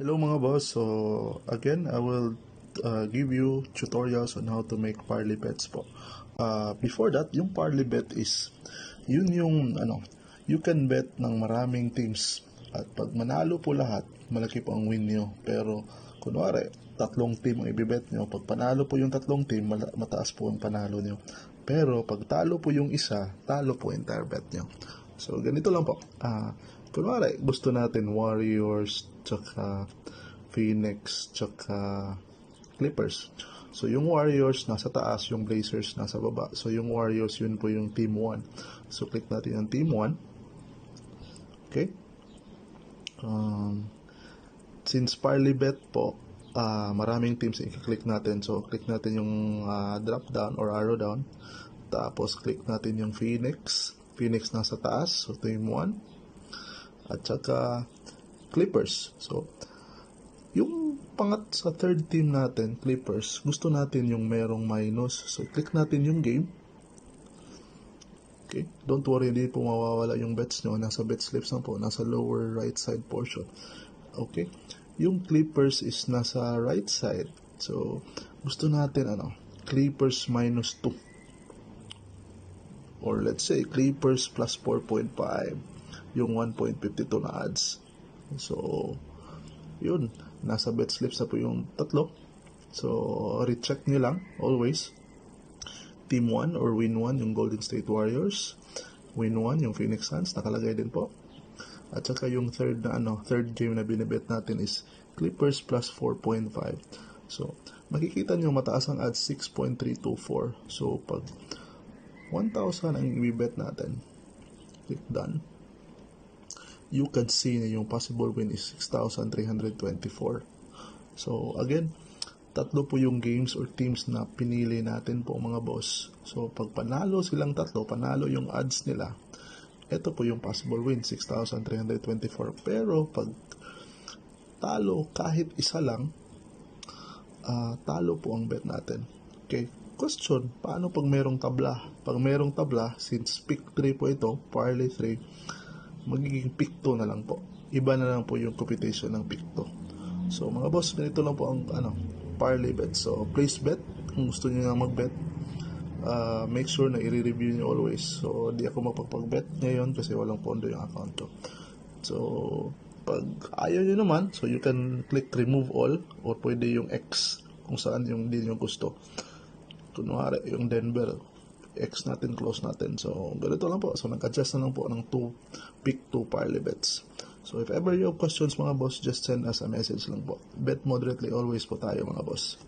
Hello mga boss. So again, I will give you tutorials on how to make parley bets po. Before that, yung parley bet is yun yung you can bet ng maraming teams at pag manalo po lahat, malaki po ang win nyo. Pero kunwari, tatlong team ang ibibet nyo. Pag panalo po yung tatlong team, mataas po ang panalo nyo. Pero pag talo po yung isa, talo po entire bet nyo. So ganito lang po. Kunwari, gusto natin Warriors, tsaka Phoenix, tsaka Clippers. So, yung Warriors nasa taas, yung Blazers nasa baba. So, yung Warriors, yun po yung Team 1. So, click natin yung Team 1. Okay? Since Parley Bet po, maraming teams i-click natin. So, click natin yung drop down or arrow down. Tapos, click natin yung Phoenix. Phoenix nasa taas. So, Team 1. At saka Clippers. So, yung sa third team natin, Clippers, gusto natin yung merong minus. So, click natin yung game. Okay? Don't worry, hindi po mawawala yung bets nyo. Nasa bet slips na po. Nasa lower right side portion. Okay? Yung Clippers is nasa right side. So, gusto natin, Clippers minus 2. Or let's say, Clippers plus 4.5. Yung 1.52 na odds. So, yun. Nasa bet slips na po yung tatlo. So, recheck nyo lang, always. Team 1 or Win 1, yung Golden State Warriors. Win 1, yung Phoenix Suns, nakalagay din po. At saka yung third game na binibet natin is Clippers plus 4.5. So, makikita nyo mataas ang odds 6.324. So, pag 1,000 ang ibibet natin, click done. You can see na yung possible win is 6,324. So, again, tatlo po yung games or teams na pinili natin po mga boss. So, pag panalo silang tatlo, panalo yung odds nila, ito po yung possible win, 6,324. Pero, pag talo kahit isa lang, talo po ang bet natin. Okay? Question, paano pag merong tabla? Pag merong tabla, since pick 3 po ito, parlay 3, magiging pick 2 na lang po. Iba na lang po yung computation ng pick 2. So mga boss, ganito lang po ang parley bet. So place bet kung gusto niyo nga mag-bet. Make sure na i-review niyo always. So di ako mapapag-bet ngayon kasi walang pondo yung account ko. So pag ayaw niyo naman, so you can click remove all or pwede yung X kung saan yung hindi niyo gusto. Kunwari yung Denver, X natin, close natin. So, ganito lang po. So, nag-adjust na lang po ng pick 2 parley bets. So, if ever you have questions mga boss, just send us a message lang po. Bet moderately always po tayo mga boss.